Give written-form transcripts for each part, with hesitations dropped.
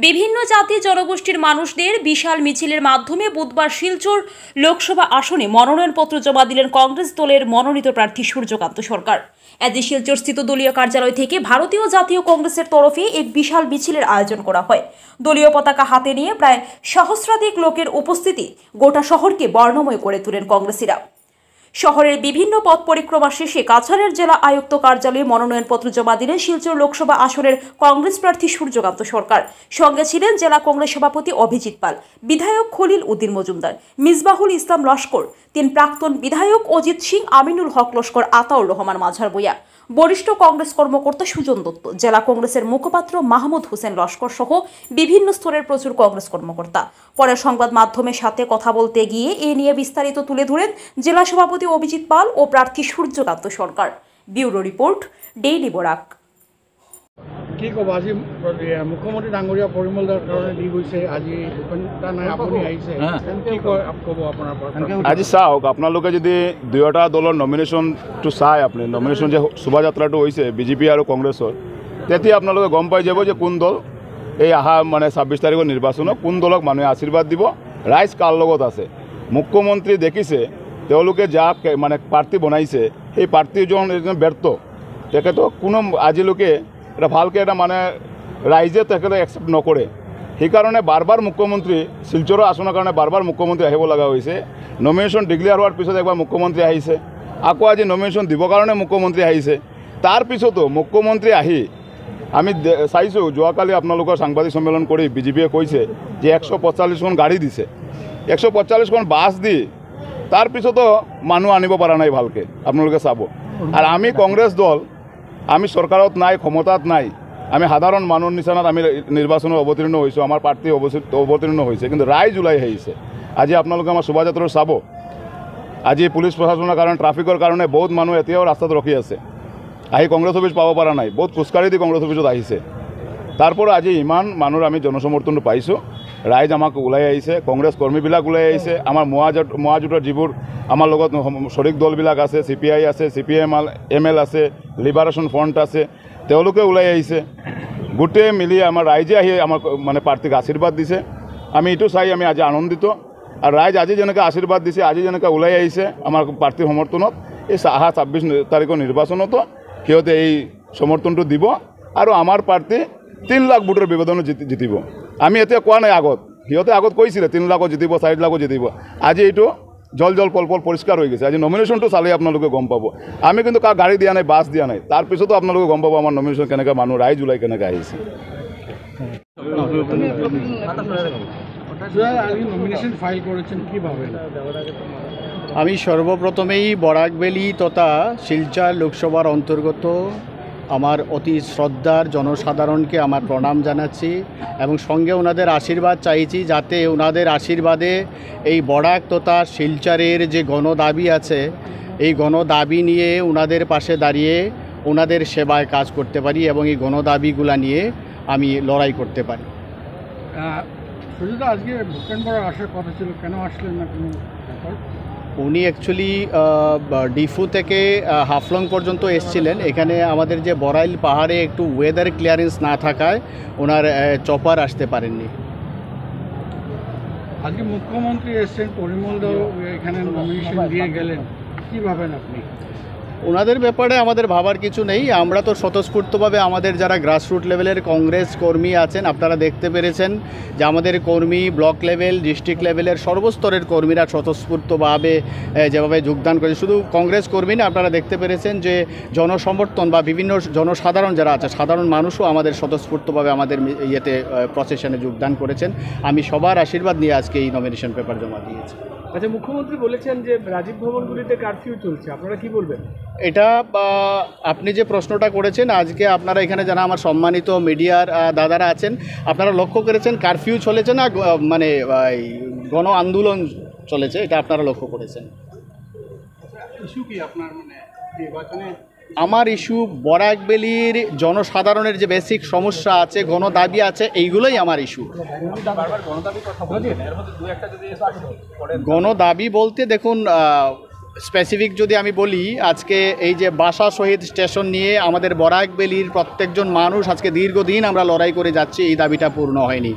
বিভিন্ন জাতি জনগোষ্ঠীর মানুষদের বিশাল মিছিলের মাধ্যমে বুধবার শিলচর লোকসভা আসনে মনোনয়নপত্র জমা দিলেন কংগ্রেস দলের মনোনীত প্রার্থী সূর্যকান্ত সরকার। এতে শিলচরস্থিত দলীয় কার্যালয় থেকে ভারতীয় জাতীয় কংগ্রেসের তরফে এক বিশাল মিছিলের আয়োজন করা হয়। দলীয় পতাকা হাতে নিয়ে প্রায় সহস্রাধিক লোকের উপস্থিতি গোটা শহরকে বর্ণময় করে তোলেন কংগ্রেসীরা। শহরের বিভিন্ন পথ পরিক্রমা শেষে কাছাড়ের জেলা আয়ুক্ত কার্যালয়ে মনোনয়নপত্র জমা দিলেন শিলচর লোকসভা আসনের কংগ্রেস প্রার্থী সূর্যকান্ত সরকার। সঙ্গে ছিলেন জেলা কংগ্রেস সভাপতি অভিজিৎ পাল, বিধায়ক খলিল উদ্দিন মজুমদার, মিসবাহুল ইসলাম লস্কর, তিন প্রাক্তন বিধায়ক অজিত সিং, আমিনুল হক লস্কর, আতাউর রহমান মাঝার বইয়া, বরিষ্ঠ কংগ্রেস কর্মকর্তা সুজন দত্ত, জেলা কংগ্রেসের মুখপাত্র মাহমুদ হোসেন লস্কর সহ বিভিন্ন স্তরের প্রচুর কংগ্রেস কর্মকর্তা। পরে সংবাদ মাধ্যমের সাথে কথা বলতে গিয়ে এ নিয়ে বিস্তারিত তুলে ধরেন জেলা সভাপতি অভিজিৎ পাল ও প্রার্থী Suryakanta Sarkar. Bureau report, daily Barak. কি কব আজি মুখ্যমন্ত্রী ডাঙৰীয়া পৰিমল দাসে দি গৈছে, আজি ভূপেন্দ্ৰ নাই আপুনি আহিছে, কি কব আপোনাৰ? আজি চাওক, আপোনালোকে যদি দুয়োটা দলৰ নমিনেশ্যনটো চাই, আপুনি নমিনেশ্যন যে শোভাযাত্ৰাটো হৈছে বিজেপি আৰু কংগ্ৰেছৰ, তেতিয়া আপোনালোকে গম পাই যাব যে কোন দল এই অহা 26 তাৰিখৰ নিৰ্বাচনত কোন দলক মানুহে আশীৰ্বাদ দিব, ৰাইজ কাৰ লগত আছে। মুখ্যমন্ত্ৰী দেখিছে তেওঁলোকে যাক প্ৰাৰ্থী বনাইছে সেই প্ৰাৰ্থীজন এজন ব্যৰ্থ, তেখেতক কোনো আজিলৈকে এটা ভালকৈ এটা ৰাইজে তেখেতে একচেপ্ট নকৰে। সেইকাৰণে বাৰ মুখ্যমন্ত্ৰী শিলচৰৰ আসনৰ কাৰণে বাৰ মুখ্যমন্ত্ৰী আহিব লগা হৈছে। নমিনেশ্যন ডিক্লেয়াৰ হোৱাৰ পিছত একবাৰ মুখ্যমন্ত্ৰী আহিছে, আকৌ আজি নমিনেশ্যন দিবৰ কাৰণে মুখ্যমন্ত্ৰী আহিছে। তাৰপিছতো মুখ্যমন্ত্ৰী আহি আমি চাইছোঁ, যোৱাকালি আপোনালোকৰ সাংবাদিক সন্মিলন কৰি বিজেপিয়ে কৈছে যে 145খন গাড়ী দিছে, 145খন বাছ দি তাৰপিছতো মানুহ আনিব পৰা নাই ভালকৈ, আপোনালোকে চাব। আৰু আমি কংগ্ৰেছ দল, আমি চৰকাৰত নাই, ক্ষমতাত নাই, আমি সাধাৰণ মানুহৰ নিচিনাত আমি নিৰ্বাচনত অৱতীৰ্ণ হৈছোঁ, আমাৰ প্ৰাৰ্থী অৱতীৰ্ণ হৈছে, কিন্তু ৰাইজ ওলাই আহিছে। আজি আপোনালোকে আমাৰ শোভাযাত্ৰা চাব, আজি পুলিচ প্ৰশাসনৰ কাৰণে, ট্ৰাফিকৰ কাৰণে বহুত মানুহ এতিয়াও ৰাস্তাত ৰখি আছে, আহি কংগ্ৰেছ অফিচ পাব পৰা নাই, বহুত খোজকাঢ়ি দি কংগ্ৰেছ অফিচত আহিছে। তাৰপৰা আজি ইমান মানুহৰ আমি জনসমৰ্থনটো পাইছোঁ, ৰাইজ আমাক ওলাই আহিছে, কংগ্ৰেছ কৰ্মীবিলাক ওলাই আহিছে, আমাৰ মহাজোঁটৰ যিবোৰ আমাৰ লগত শৰিক দলবিলাক আছে, CPI আছে, CPM ML আছে, লিবাৰেশ্যন ফ্ৰণ্ট আছে, তেওঁলোকে ওলাই আহিছে। গোটেই মিলি আমাৰ ৰাইজে আহি আমাক প্ৰাৰ্থীক আশীৰ্বাদ দিছে। আমি এইটো চাই আমি আজি আনন্দিত। আৰু ৰাইজ আজি যেনেকৈ আশীৰ্বাদ দিছে, আজি যেনেকৈ ওলাই আহিছে আমাৰ প্ৰাৰ্থীৰ সমৰ্থনত, এই অহা 26 তাৰিখৰ নিৰ্বাচনতো সিহঁতে এই সমৰ্থনটো দিব আৰু আমাৰ প্ৰাৰ্থী 3 লাখ ভোটৰ ব্যৱধানত জিতিব। আমি এতিয়া কোৱা নাই, সিহঁতে আগত কৈছিলে 3 লাখত জিতিব, 4 লাখত জিতিব। আজি এইটো জল পল পৰিষ্কাৰ হৈ গৈছে। আজি নমিনেশ্যনটো চালেই আপোনালোকে গম পাব। আমি কিন্তু কাক গাড়ী দিয়া নাই, বাছ দিয়া নাই। তাৰপিছতো আপোনালোকে গম পাব আমাৰ নমিনেশ্যন কেনেকৈ মানুহ ৰাইজ ওলাই কেনেকৈ আহিছে। আমি সর্বপ্রথমেই বরাকবেলি তথা শিলচর লোকসভার অন্তর্গত আমার অতি শ্রদ্ধার জনসাধারণকে আমার প্রণাম জানাচ্ছি এবং সঙ্গে ওনাদের আশীর্বাদ চাইছি, যাতে ওনাদের আশীর্বাদে এই বরাক তথা শিলচরের যে গণদাবি আছে, এই গণদাবি নিয়ে ওনাদের পাশে দাঁড়িয়ে ওনাদের সেবায় কাজ করতে পারি এবং এই গণদাবিগুলা নিয়ে আমি লড়াই করতে পারি। আজকে ভূপেন্দ্র আসার কথা ছিল, কেন আসলেন না? কোনো ব্যাপার? উনি অ্যাকচুয়ালি ডিফু থেকে হাফলং পর্যন্ত এসেছিলেন। এখানে আমাদের যে বরাইল পাহাড়ে একটু ওয়েদার ক্লিয়ারেন্স না থাকায় ওনার চপার আসতে পারেননি। আজকে মুখ্যমন্ত্রী এসেছেন, পরিমল দাও এখানে নমিনেশন দিয়ে গেলেন, কী ভাবেন আপনি? ওনাদের ব্যাপারে আমাদের ভাবার কিছু নেই। আমরা তো স্বতঃস্ফূর্তভাবে আমাদের যারা গ্রাসরুট লেভেলের কংগ্রেস কর্মী আছেন, আপনারা দেখতে পেরেছেন যে আমাদের কর্মী ব্লক লেভেল, ডিস্ট্রিক্ট লেভেলের সর্বস্তরের কর্মীরা স্বতঃস্ফূর্তভাবে যেভাবে যোগদান করেছে, শুধু কংগ্রেস কর্মী না, আপনারা দেখতে পেরেছেন যে জনসমর্থন বা বিভিন্ন জনসাধারণ যারা আছে, সাধারণ মানুষও আমাদের স্বতঃস্ফূর্তভাবে আমাদের ইয়েতে প্রসেশনে যোগদান করেছেন। আমি সবার আশীর্বাদ নিয়ে আজকে এই নমিনেশন পেপার জমা দিয়েছি। আচ্ছা, মুখ্যমন্ত্রী বলেছেন যে রাজীব ভবনগুলিতে কারফিউ চলছে, আপনারা কি বলবেন? এটা আপনি যে প্রশ্নটা করেছেন, আজকে আপনারা এখানে যারা আমার সম্মানিত মিডিয়ার দাদারা আছেন, আপনারা লক্ষ্য করেছেন কারফিউ চলেছে না গণ আন্দোলন চলেছে, এটা আপনারা লক্ষ্য করেছেন। ইস্যু কি আপনার নির্বাচনে? আমার ইস্যু বরাকবেলির জনসাধারণের যে বেসিক সমস্যা আছে, গণদাবি আছে, এইগুলোই আমার ইস্যু। গণদাবি বলতে দেখুন, স্পেসিফিক যদি আমি বলি, আজকে এই যে বাসা শহীদ স্টেশন নিয়ে আমাদের বরাকবেলির প্রত্যেকজন মানুষ আজকে দীর্ঘদিন আমরা লড়াই করে যাচ্ছি, এই দাবিটা পূর্ণ হয়নি।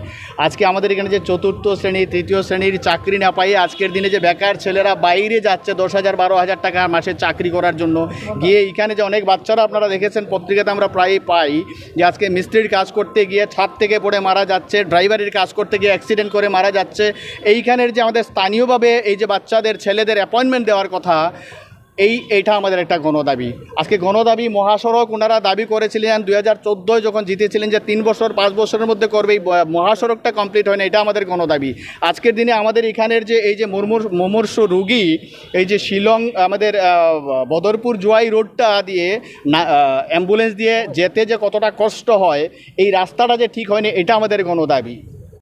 আজকে আমাদের এখানে যে চতুর্থ শ্রেণী তৃতীয় শ্রেণীর চাকরি না পাই, আজকের দিনে যে বেকার ছেলেরা বাইরে যাচ্ছে 10,000 12,000 টাকা মাসে চাকরি করার জন্য গিয়ে, এখানে যে অনেক বাচ্চারা আপনারা দেখেছেন পত্রিকাতে আমরা প্রায়ই পাই যে আজকে মিস্ত্রির কাজ করতে গিয়ে ছাদ থেকে পড়ে মারা যাচ্ছে, ড্রাইভারের কাজ করতে গিয়ে অ্যাক্সিডেন্ট করে মারা যাচ্ছে। এইখানের যে আমাদের স্থানীয়ভাবে এই যে বাচ্চাদের ছেলেদের অ্যাপয়েন্টমেন্ট দেওয়ার কথা, এইটা আমাদের একটা গণদাবি। আজকে গণদাবি মহাসড়ক ওনারা দাবি করেছিলেন 2014 যখন জিতেছিলেন যে 3 বছর 5 বছরের মধ্যে করবে, এই মহাসড়কটা কমপ্লিট হয় না, এটা আমাদের গণদাবি। আজকের দিনে আমাদের এখানের যে এই যে মুমূর্ষ রুগী, এই যে শিলং আমাদের বদরপুর জোয়াই রোডটা দিয়ে অ্যাম্বুলেন্স দিয়ে যেতে যে কতটা কষ্ট হয়, এই রাস্তাটা যে ঠিক হয়নি, এটা আমাদের গণদাবি।